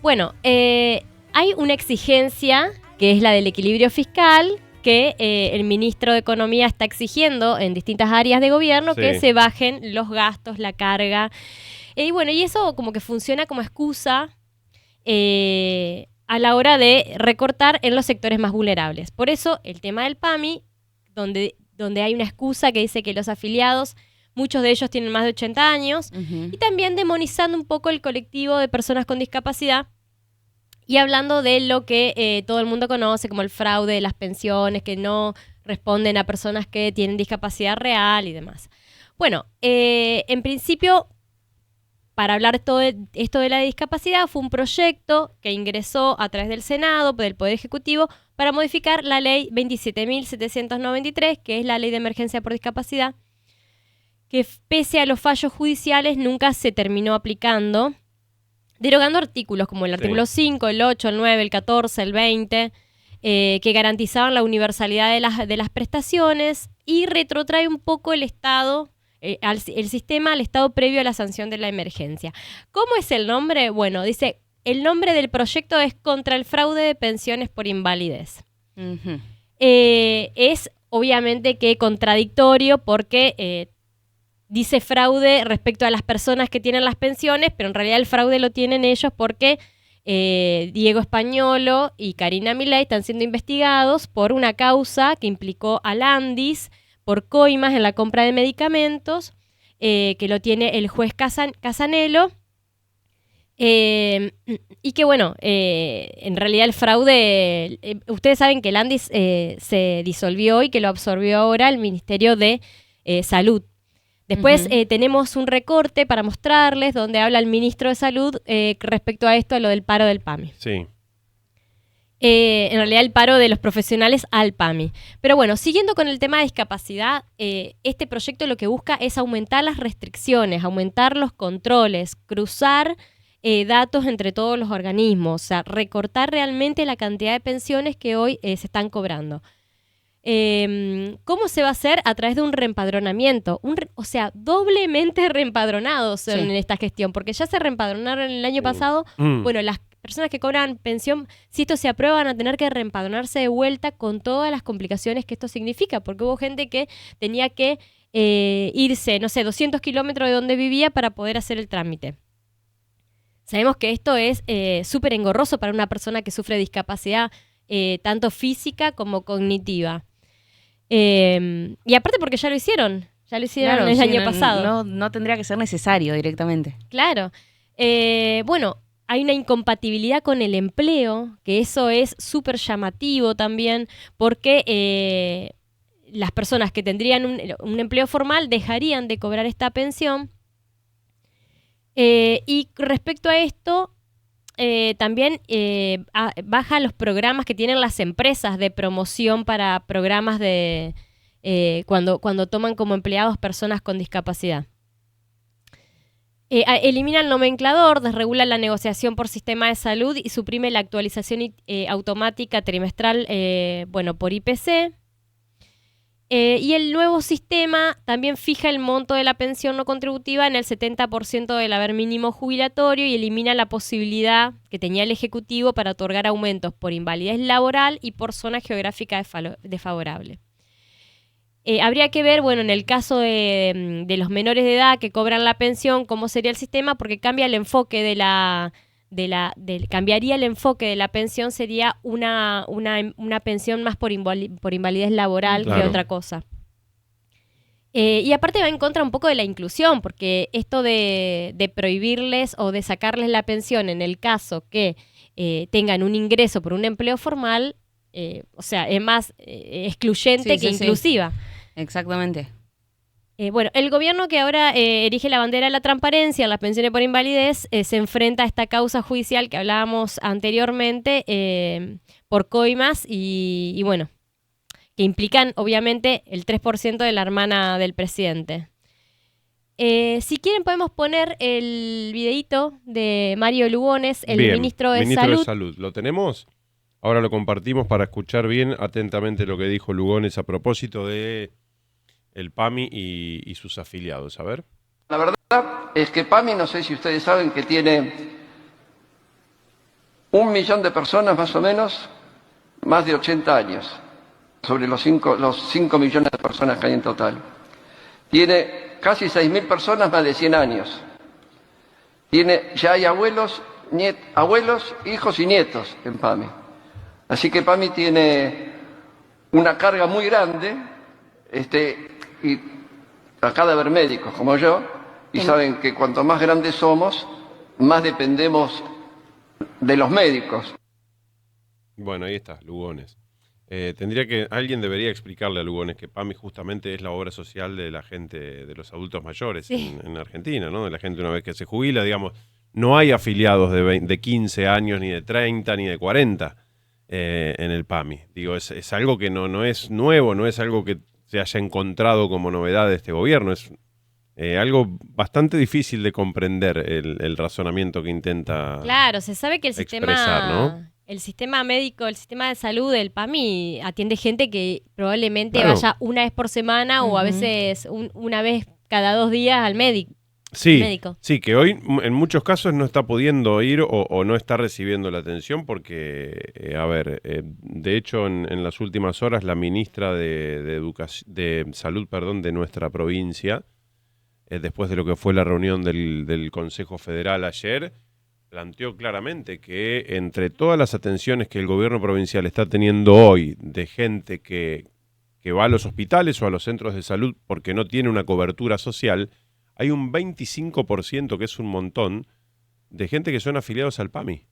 Bueno, hay una exigencia que es la del equilibrio fiscal que el ministro de Economía está exigiendo en distintas áreas de gobierno que se bajen los gastos, la carga. Y bueno, y eso como que funciona como excusa a la hora de recortar en los sectores más vulnerables. Por eso el tema del PAMI, donde hay una excusa que dice que los afiliados, muchos de ellos tienen más de 80 años, y también demonizando un poco el colectivo de personas con discapacidad y hablando de lo que todo el mundo conoce como el fraude de las pensiones, que no responden a personas que tienen discapacidad real y demás. Bueno, en principio, para hablar todo esto de la discapacidad, fue un proyecto que ingresó a través del Senado, del Poder Ejecutivo, para modificar la ley 27.793, que es la ley de emergencia por discapacidad, que pese a los fallos judiciales nunca se terminó aplicando, derogando artículos como el artículo 5, el 8, el 9, el 14, el 20, que garantizaban la universalidad de las prestaciones, y retrotrae un poco el Estado, el sistema al Estado previo a la sanción de la emergencia. ¿Cómo es el nombre? Bueno, dice, el nombre del proyecto es Contra el fraude de pensiones por invalidez. Es obviamente que contradictorio porque dice fraude respecto a las personas que tienen las pensiones, pero en realidad el fraude lo tienen ellos porque Diego Españolo y Karina Milei están siendo investigados por una causa que implicó a Landis por coimas en la compra de medicamentos, que lo tiene el juez Casanelo, y que bueno, en realidad el fraude, ustedes saben que Landis se disolvió y que lo absorbió ahora el Ministerio de Salud. Después tenemos un recorte para mostrarles donde habla el ministro de Salud respecto a esto, a lo del paro del PAMI. Sí. En realidad el paro de los profesionales al PAMI. Pero bueno, siguiendo con el tema de discapacidad, este proyecto lo que busca es aumentar las restricciones, aumentar los controles, cruzar datos entre todos los organismos, o sea, recortar realmente la cantidad de pensiones que hoy se están cobrando. ¿Cómo se va a hacer? A través de un reempadronamiento, o sea, doblemente reempadronados en esta gestión, porque ya se reempadronaron el año pasado. Bueno, las personas que cobran pensión, si esto se aprueba, van a tener que reempadronarse de vuelta con todas las complicaciones que esto significa, porque hubo gente que tenía que irse, no sé, 200 kilómetros de donde vivía para poder hacer el trámite. Sabemos que esto es súper engorroso para una persona que sufre discapacidad tanto física como cognitiva. Y aparte porque ya lo hicieron claro, el año pasado. No tendría que ser necesario directamente. Claro. Bueno, hay una incompatibilidad con el empleo, que eso es súper llamativo también, porque las personas que tendrían un empleo formal dejarían de cobrar esta pensión. Y respecto a esto, también baja los programas que tienen las empresas de promoción para programas de cuando toman como empleados personas con discapacidad. Elimina el nomenclador, desregula la negociación por sistema de salud y suprime la actualización automática trimestral por IPC. Y el nuevo sistema también fija el monto de la pensión no contributiva en el 70% del haber mínimo jubilatorio y elimina la posibilidad que tenía el Ejecutivo para otorgar aumentos por invalidez laboral y por zona geográfica desfavorable. Habría que ver, bueno, en el caso de los menores de edad que cobran la pensión, cómo sería el sistema, porque cambia el enfoque cambiaría el enfoque de la pensión, sería una pensión más por invalidez laboral que otra cosa. Y aparte va en contra un poco de la inclusión, porque esto de prohibirles o de sacarles la pensión en el caso que tengan un ingreso por un empleo formal, o sea, es más excluyente que inclusiva. Sí. Exactamente. Bueno, el gobierno que ahora erige la bandera de la transparencia en las pensiones por invalidez se enfrenta a esta causa judicial que hablábamos anteriormente por coimas y bueno, que implican obviamente el 3% de la hermana del presidente. Si quieren podemos poner el videíto de Mario Lugones, el ministro de Salud. ¿Lo tenemos? Ahora lo compartimos para escuchar bien atentamente lo que dijo Lugones a propósito de el PAMI y sus afiliados. A ver. La verdad es que PAMI, no sé si ustedes saben que tiene 1 millón de personas más o menos, más de 80 años, sobre los 5 millones de personas que hay en total. Tiene casi 6.000 personas más de 100 años. Ya hay abuelos, hijos y nietos en PAMI. Así que PAMI tiene una carga muy grande, y acá de haber médicos como yo, y saben que cuanto más grandes somos, más dependemos de los médicos. Bueno, ahí está, Lugones. Alguien debería explicarle a Lugones que PAMI justamente es la obra social de la gente, de los adultos mayores en Argentina, ¿no? De la gente una vez que se jubila, digamos, no hay afiliados de 15 años, ni de 30, ni de 40 en el PAMI. Digo, es algo que no es nuevo, no es algo que se haya encontrado como novedad de este gobierno, es algo bastante difícil de comprender el razonamiento que intenta. Claro, se sabe que el expresar, ¿no? El sistema médico, el sistema de salud del PAMI atiende gente que probablemente Claro. vaya una vez por semana o a veces una vez cada 2 días al médico. Sí, que hoy en muchos casos no está pudiendo ir o no está recibiendo la atención porque, de hecho en las últimas horas la ministra de Salud, de nuestra provincia, después de lo que fue la reunión del Consejo Federal ayer, planteó claramente que entre todas las atenciones que el gobierno provincial está teniendo hoy de gente que va a los hospitales o a los centros de salud porque no tiene una cobertura social, hay un 25%, que es un montón, de gente que son afiliados al PAMI.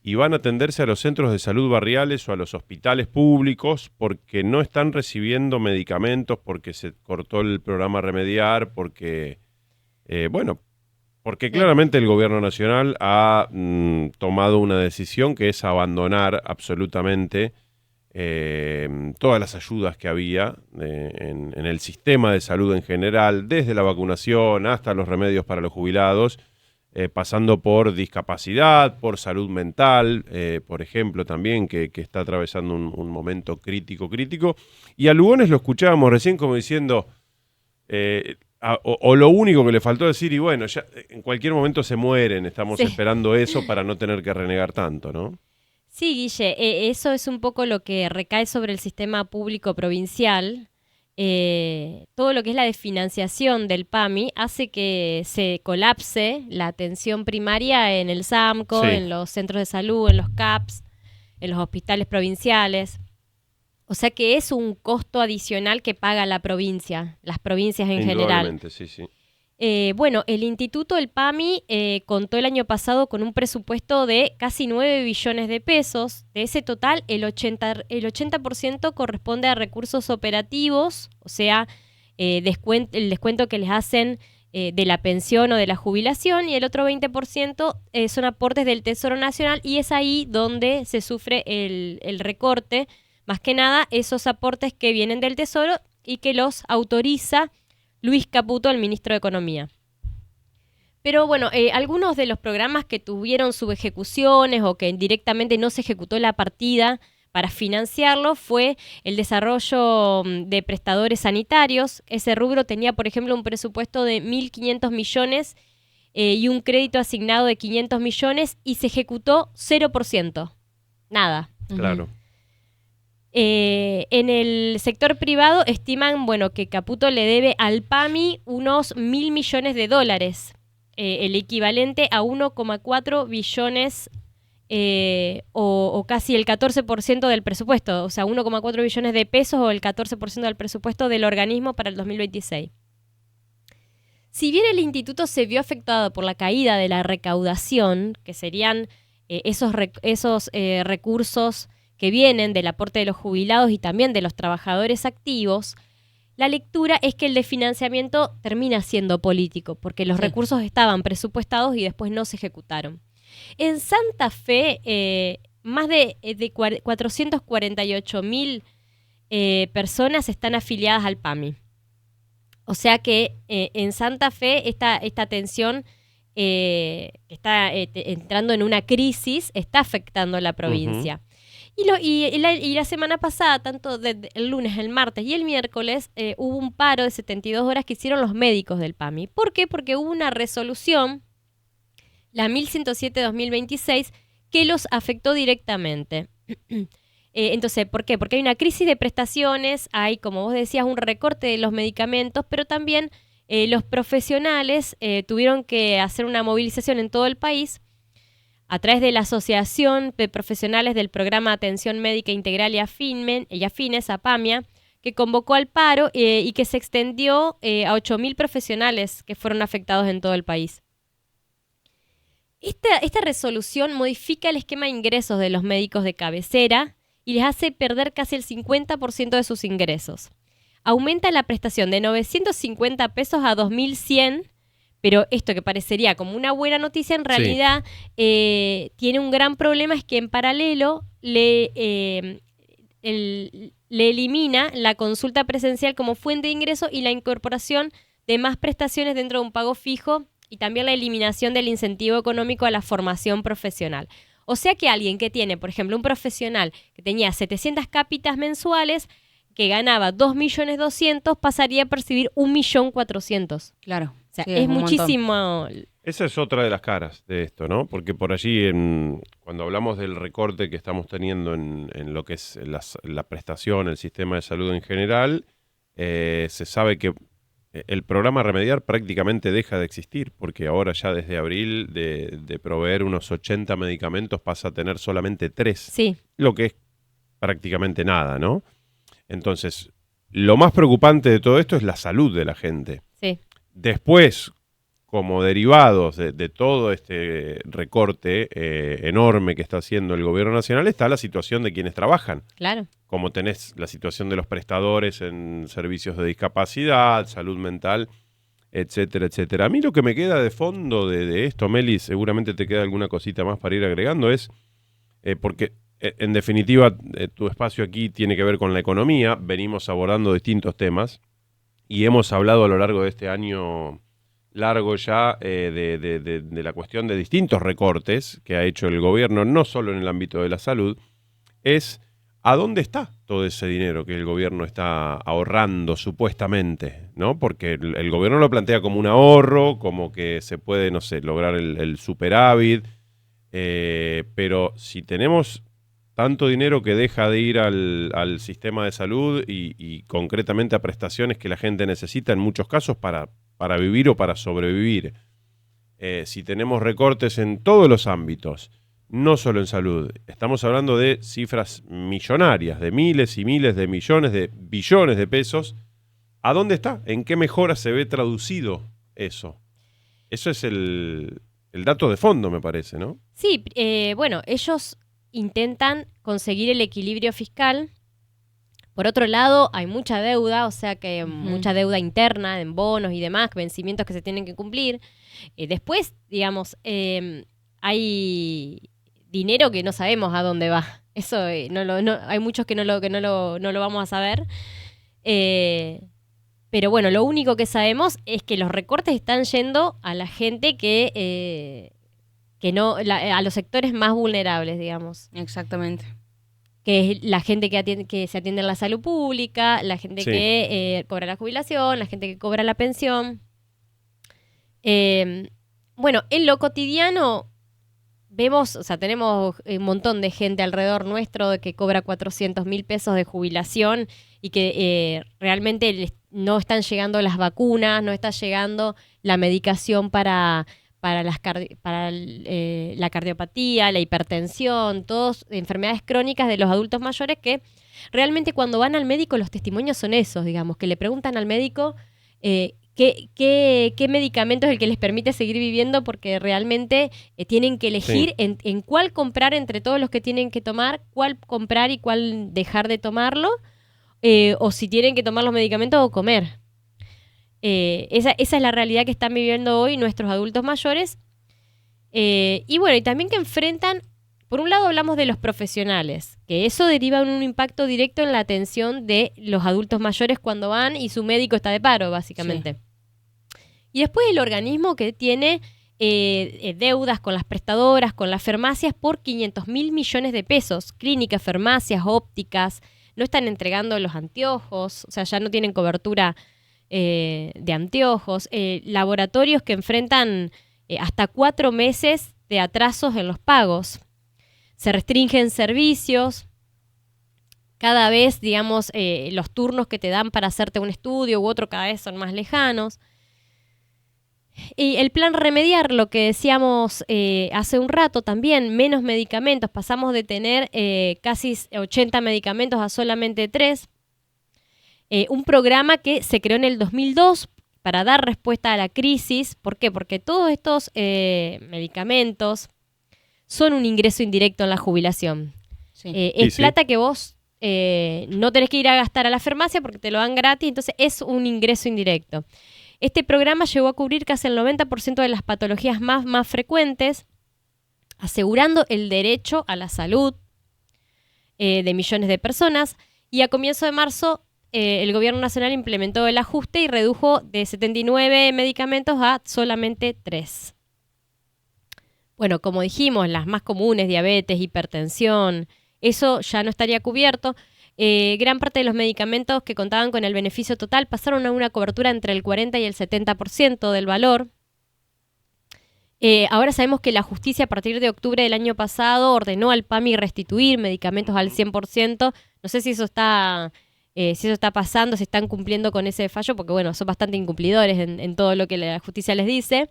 Y van a atenderse a los centros de salud barriales o a los hospitales públicos porque no están recibiendo medicamentos, porque se cortó el programa Remediar, porque claramente el gobierno nacional ha tomado una decisión que es abandonar absolutamente todas las ayudas que había en el sistema de salud en general, desde la vacunación hasta los remedios para los jubilados, pasando por discapacidad, por salud mental, por ejemplo, también, que está atravesando un momento crítico. Y a Lugones lo escuchábamos recién como diciendo, o lo único que le faltó decir, y bueno, ya en cualquier momento se mueren, estamos esperando eso para no tener que renegar tanto, ¿no? Sí, Guille, eso es un poco lo que recae sobre el sistema público provincial. Todo lo que es la desfinanciación del PAMI hace que se colapse la atención primaria en el SAMCO, en los centros de salud, en los CAPS, en los hospitales provinciales. O sea que es un costo adicional que paga la provincia, las provincias en general. Indudablemente, sí. El Instituto, el PAMI, contó el año pasado con un presupuesto de casi 9 billones de pesos. De ese total, el 80% corresponde a recursos operativos, o sea, el descuento que les hacen de la pensión o de la jubilación, y el otro 20% son aportes del Tesoro Nacional, y es ahí donde se sufre el recorte, más que nada esos aportes que vienen del Tesoro y que los autoriza Luis Caputo, el ministro de Economía. Pero bueno, algunos de los programas que tuvieron subejecuciones o que directamente no se ejecutó la partida para financiarlo fue el desarrollo de prestadores sanitarios. Ese rubro tenía, por ejemplo, un presupuesto de 1.500 millones y un crédito asignado de 500 millones y se ejecutó 0%. Nada. Claro. En el sector privado estiman, que Caputo le debe al PAMI unos 1.000 millones de dólares, el equivalente a 1,4 billones o casi el 14% del presupuesto, o sea, 1,4 billones de pesos o el 14% del presupuesto del organismo para el 2026. Si bien el instituto se vio afectado por la caída de la recaudación, que serían esos recursos que vienen del aporte de los jubilados y también de los trabajadores activos, la lectura es que el desfinanciamiento termina siendo político, porque los recursos estaban presupuestados y después no se ejecutaron. En Santa Fe, más de 448.000 personas están afiliadas al PAMI. O sea que en Santa Fe esta atención está entrando en una crisis, está afectando a la provincia. Y la semana pasada, tanto el lunes, el martes y el miércoles, hubo un paro de 72 horas que hicieron los médicos del PAMI. ¿Por qué? Porque hubo una resolución, la 1107-2026, que los afectó directamente. Entonces, ¿por qué? Porque hay una crisis de prestaciones, hay, como vos decías, un recorte de los medicamentos, pero también los profesionales tuvieron que hacer una movilización en todo el país a través de la Asociación de Profesionales del Programa de Atención Médica Integral y Afines, APAMIA, que convocó al paro y que se extendió a 8.000 profesionales que fueron afectados en todo el país. Esta resolución modifica el esquema de ingresos de los médicos de cabecera y les hace perder casi el 50% de sus ingresos. Aumenta la prestación de 950 pesos a 2.100, pero esto que parecería como una buena noticia, en realidad tiene un gran problema, es que en paralelo le elimina la consulta presencial como fuente de ingreso y la incorporación de más prestaciones dentro de un pago fijo y también la eliminación del incentivo económico a la formación profesional. O sea que alguien que tiene, por ejemplo, un profesional que tenía 700 cápitas mensuales, que ganaba 2.200.000, pasaría a percibir 1.400.000. Claro. O sea, Sí, es un muchísimo. Esa es otra de las caras de esto, ¿no? Porque por allí, cuando hablamos del recorte que estamos teniendo en lo que es la prestación, el sistema de salud en general, se sabe que el programa Remediar prácticamente deja de existir, porque ahora ya desde abril de proveer unos 80 medicamentos pasa a tener solamente 3. Sí. Lo que es prácticamente nada, ¿no? Entonces, lo más preocupante de todo esto es la salud de la gente. Sí. Después, como derivados de todo este recorte enorme que está haciendo el gobierno nacional, está la situación de quienes trabajan. Claro. Como tenés la situación de los prestadores en servicios de discapacidad, salud mental, etcétera, etcétera. A mí lo que me queda de fondo de esto, Meli, seguramente te queda alguna cosita más para ir agregando, es porque en definitiva tu espacio aquí tiene que ver con la economía, venimos abordando distintos temas y hemos hablado a lo largo de este año largo ya de la cuestión de distintos recortes que ha hecho el gobierno, no solo en el ámbito de la salud, es ¿a dónde está todo ese dinero que el gobierno está ahorrando supuestamente? ¿No? Porque el gobierno lo plantea como un ahorro, como que se puede, no sé, lograr el superávit, pero si tenemos tanto dinero que deja de ir al sistema de salud y concretamente a prestaciones que la gente necesita en muchos casos para vivir o para sobrevivir, si tenemos recortes en todos los ámbitos, no solo en salud, estamos hablando de cifras millonarias, de miles y miles de millones, de billones de pesos. ¿A dónde está? ¿En qué mejora se ve traducido eso? Eso es el dato de fondo, me parece, ¿no? Sí, bueno, ellos intentan conseguir el equilibrio fiscal. Por otro lado, hay mucha deuda, o sea que mucha deuda interna en bonos y demás, vencimientos que se tienen que cumplir. Después, digamos, hay dinero que no sabemos a dónde va. Eso hay muchos que no lo vamos a saber. Pero bueno, lo único que sabemos es que los recortes están yendo a la gente a los sectores más vulnerables, digamos. Exactamente. Que es la gente que se atiende en la salud pública, la gente que cobra la jubilación, la gente que cobra la pensión. Bueno, en lo cotidiano vemos, o sea, tenemos un montón de gente alrededor nuestro que cobra 400.000 pesos de jubilación y que realmente no están llegando las vacunas, no está llegando la medicación para la cardiopatía, la hipertensión, todas enfermedades crónicas de los adultos mayores que realmente cuando van al médico los testimonios son esos, digamos, que le preguntan al médico qué medicamento es el que les permite seguir viviendo porque realmente tienen que elegir en cuál comprar entre todos los que tienen que tomar, cuál comprar y cuál dejar de tomarlo, o si tienen que tomar los medicamentos o comer. Esa es la realidad que están viviendo hoy nuestros adultos mayores. Y bueno, y también que enfrentan, por un lado hablamos de los profesionales, que eso deriva en un impacto directo en la atención de los adultos mayores cuando van y su médico está de paro, básicamente. Sí. Y después el organismo que tiene deudas con las prestadoras, con las farmacias por 500.000 millones de pesos. Clínicas, farmacias, ópticas, no están entregando los anteojos, o sea, ya no tienen cobertura de anteojos, laboratorios que enfrentan hasta 4 meses de atrasos en los pagos. se restringen servicios. Cada vez, digamos, los turnos que te dan para hacerte un estudio u otro cada vez son más lejanos. Y el plan remediar, lo que decíamos hace un rato también, menos medicamentos. Pasamos de tener casi 80 medicamentos a solamente 3. Un programa que se creó en el 2002 para dar respuesta a la crisis. ¿Por qué? Porque todos estos medicamentos son un ingreso indirecto en la jubilación. Sí. Es plata que vos no tenés que ir a gastar a la farmacia porque te lo dan gratis, entonces es un ingreso indirecto. Este programa llegó a cubrir casi el 90% de las patologías más frecuentes, asegurando el derecho a la salud de millones de personas. Y a comienzo de marzo, el Gobierno Nacional implementó el ajuste y redujo de 79 medicamentos a solamente 3. Bueno, como dijimos, las más comunes, diabetes, hipertensión, eso ya no estaría cubierto. Gran parte de los medicamentos que contaban con el beneficio total pasaron a una cobertura entre el 40 y el 70% del valor. Ahora sabemos que la justicia a partir de octubre del año pasado ordenó al PAMI restituir medicamentos al 100%. No sé si eso está pasando, si están cumpliendo con ese fallo, porque bueno, son bastante incumplidores en todo lo que la justicia les dice.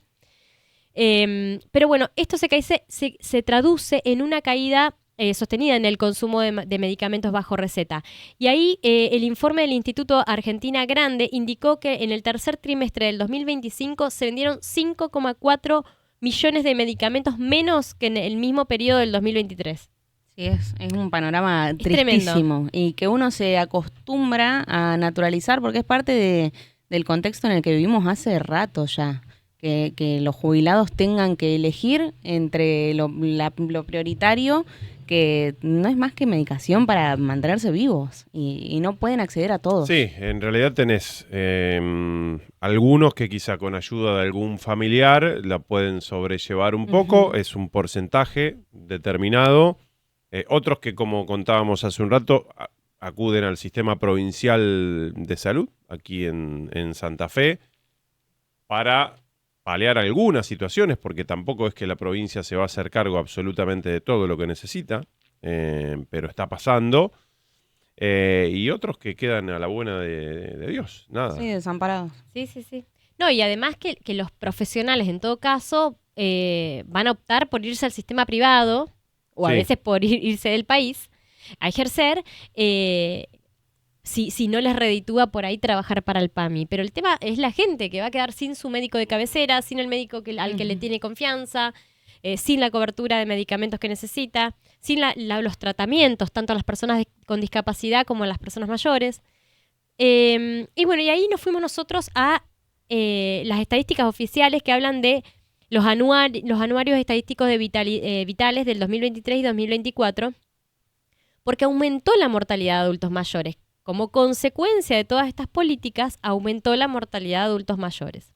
Pero bueno, esto se traduce en una caída sostenida en el consumo de medicamentos bajo receta. Y ahí el informe del Instituto Argentina Grande indicó que en el tercer trimestre del 2025 se vendieron 5,4 millones de medicamentos menos que en el mismo periodo del 2023. Sí, es un panorama tristísimo. Tremendo. Y que uno se acostumbra a naturalizar porque es parte del contexto en el que vivimos hace rato ya. Que los jubilados tengan que elegir entre lo prioritario, que no es más que medicación para mantenerse vivos y no pueden acceder a todo. Sí, en realidad tenés algunos que quizá con ayuda de algún familiar la pueden sobrellevar un poco, es un porcentaje determinado. Otros que, como contábamos hace un rato, acuden al sistema provincial de salud aquí en Santa Fe para paliar algunas situaciones, porque tampoco es que la provincia se va a hacer cargo absolutamente de todo lo que necesita, pero está pasando. Y otros que quedan a la buena de Dios, nada. Sí, desamparados. Sí. No, y además que los profesionales, en todo caso, van a optar por irse al sistema privado, o a Sí. veces por irse del país, a ejercer, si no les reditúa por ahí trabajar para el PAMI. Pero el tema es la gente que va a quedar sin su médico de cabecera, sin el médico al que le tiene confianza, sin la cobertura de medicamentos que necesita, sin los tratamientos, tanto a las personas con discapacidad como a las personas mayores. Y bueno, y ahí nos fuimos nosotros a las estadísticas oficiales que hablan de los anuarios estadísticos de vitales del 2023 y 2024, porque aumentó la mortalidad de adultos mayores. Como consecuencia de todas estas políticas, aumentó la mortalidad de adultos mayores.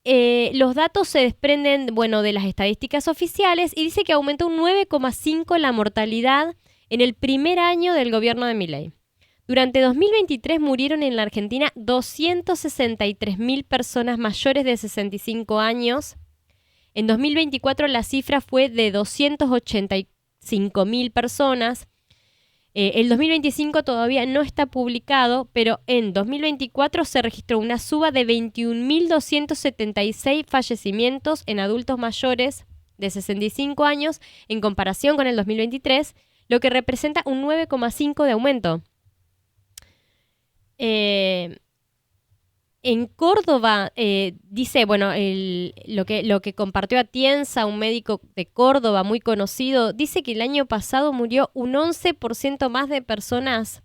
Los datos se desprenden, de las estadísticas oficiales y dice que aumentó un 9,5 la mortalidad en el primer año del gobierno de Milei. Durante 2023 murieron en la Argentina 263.000 personas mayores de 65 años. En 2024 la cifra fue de 285.000 personas. El 2025 todavía no está publicado, pero en 2024 se registró una suba de 21.276 fallecimientos en adultos mayores de 65 años en comparación con el 2023, lo que representa un 9,5 de aumento. En Córdoba, dice, lo que compartió Atienza, un médico de Córdoba muy conocido, dice que el año pasado murió un 11% más de personas,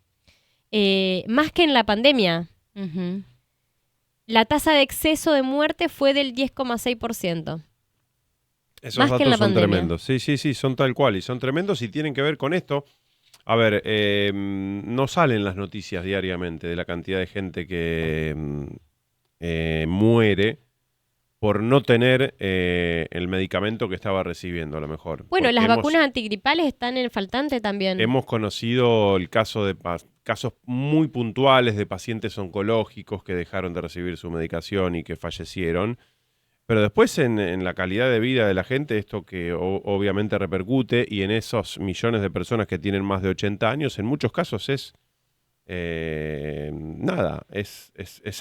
más que en la pandemia. Uh-huh. La tasa de exceso de muerte fue del 10,6%. Esos Más que en datos la son pandemia. tremendos. Sí, son tal cual. Y son tremendos y tienen que ver con esto. A ver, no salen las noticias diariamente de la cantidad de gente que muere por no tener el medicamento que estaba recibiendo, a lo mejor. Bueno, Porque las vacunas antigripales están en faltante también. hemos conocido el caso de casos muy puntuales de pacientes oncológicos que dejaron de recibir su medicación y que fallecieron. Pero después en la calidad de vida de la gente, esto que obviamente repercute, y en esos millones de personas que tienen más de 80 años, en muchos casos es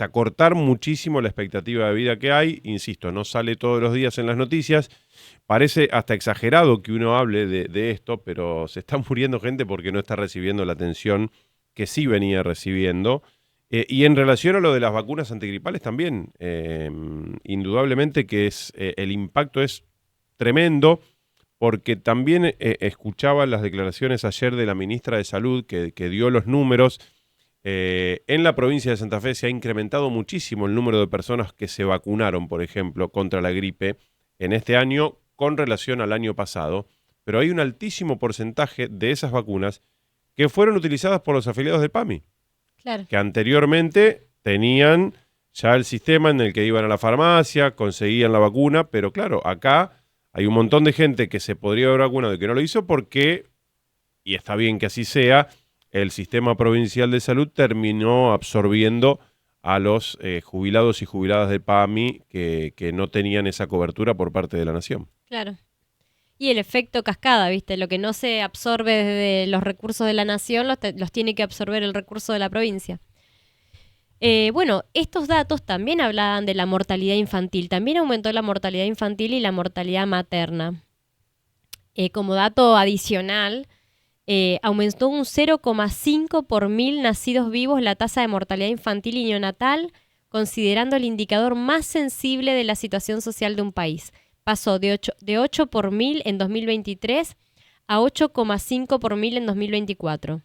acortar muchísimo la expectativa de vida que hay. Insisto, no sale todos los días en las noticias. Parece hasta exagerado que uno hable de esto, pero se está muriendo gente porque no está recibiendo la atención que sí venía recibiendo. Y en relación a lo de las vacunas antigripales también, indudablemente que el impacto es tremendo, porque también escuchaba las declaraciones ayer de la ministra de Salud que dio los números. En la provincia de Santa Fe se ha incrementado muchísimo el número de personas que se vacunaron, por ejemplo, contra la gripe en este año con relación al año pasado, pero hay un altísimo porcentaje de esas vacunas que fueron utilizadas por los afiliados del PAMI. Claro. Que anteriormente tenían ya el sistema en el que iban a la farmacia, conseguían la vacuna, pero claro, acá hay un montón de gente que se podría haber vacunado y que no lo hizo porque, y está bien que así sea, el sistema provincial de salud terminó absorbiendo a los jubilados y jubiladas de PAMI que no tenían esa cobertura por parte de la nación. Claro. Y el efecto cascada, ¿viste? Lo que no se absorbe desde los recursos de la nación los tiene que absorber el recurso de la provincia. Bueno, estos datos también hablaban de la mortalidad infantil. También aumentó la mortalidad infantil y la mortalidad materna. Como dato adicional, aumentó un 0,5 por 1000 nacidos vivos la tasa de mortalidad infantil y neonatal, considerando el indicador más sensible de la situación social de un país. Pasó de 8 por 1000 en 2023 a 8,5 por 1000 en 2024.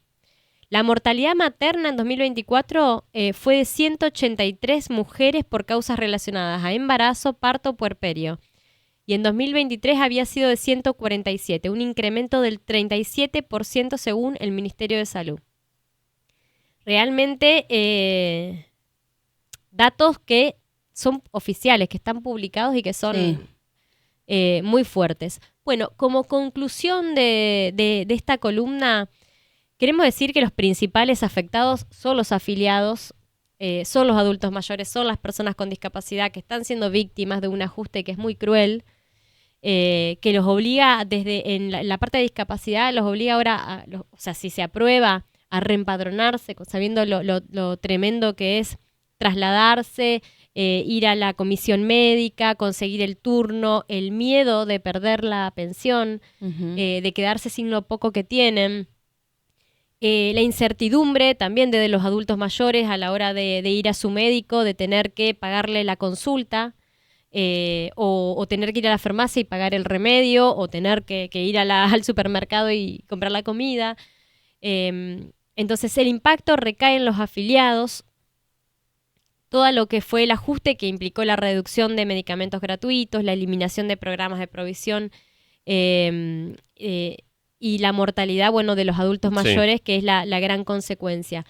La mortalidad materna en 2024 fue de 183 mujeres por causas relacionadas a embarazo, parto, puerperio. Y en 2023 había sido de 147, un incremento del 37% según el Ministerio de Salud. Realmente datos que son oficiales, que están publicados y que son... Sí. Muy fuertes. Bueno, como conclusión de esta columna, queremos decir que los principales afectados son los afiliados, son los adultos mayores, son las personas con discapacidad que están siendo víctimas de un ajuste que es muy cruel, que los obliga en la parte de discapacidad, los obliga ahora, o sea, si se aprueba, a reempadronarse, sabiendo lo tremendo que es trasladarse, ir a la comisión médica, conseguir el turno, el miedo de perder la pensión, de quedarse sin lo poco que tienen, la incertidumbre también de los adultos mayores a la hora de ir a su médico, de tener que pagarle la consulta, o tener que ir a la farmacia y pagar el remedio, o tener que ir al supermercado y comprar la comida. Entonces el impacto recae en los afiliados. Todo lo que fue el ajuste que implicó la reducción de medicamentos gratuitos, la eliminación de programas de provisión y la mortalidad, de los adultos mayores, que es la gran consecuencia.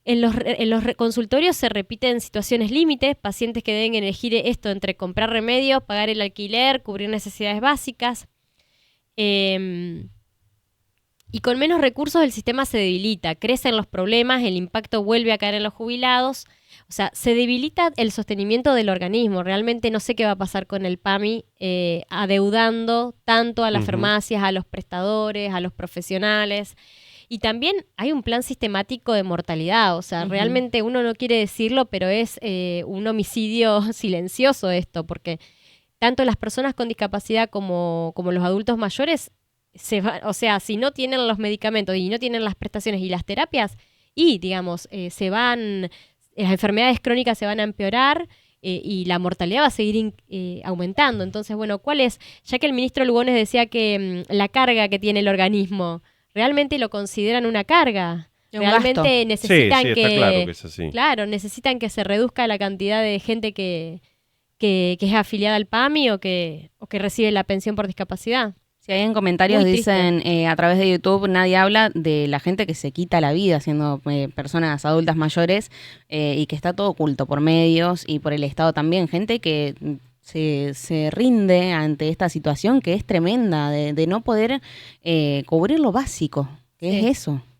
En los consultorios se repiten situaciones límites, pacientes que deben elegir esto entre comprar remedios, pagar el alquiler, cubrir necesidades básicas. Y con menos recursos el sistema se debilita, crecen los problemas, el impacto vuelve a caer en los jubilados. O sea, se debilita el sostenimiento del organismo. Realmente no sé qué va a pasar con el PAMI adeudando tanto a las farmacias, a los prestadores, a los profesionales. Y también hay un plan sistemático de mortalidad. O sea, realmente uno no quiere decirlo, pero es un homicidio silencioso esto, porque tanto las personas con discapacidad como los adultos mayores, o sea, si no tienen los medicamentos y no tienen las prestaciones y las terapias, las enfermedades crónicas se van a empeorar y la mortalidad va a seguir aumentando. Entonces, ¿cuál es? Ya que el ministro Lugones decía que la carga que tiene el organismo, ¿realmente lo consideran una carga? ¿Realmente necesitan está claro que es así. Claro, necesitan que se reduzca la cantidad de gente que es afiliada al PAMI o que recibe la pensión por discapacidad? Si hay en comentarios dicen a través de YouTube, nadie habla de la gente que se quita la vida siendo personas adultas mayores y que está todo oculto por medios y por el Estado también. Gente que se rinde ante esta situación que es tremenda de no poder cubrir lo básico, que es eso.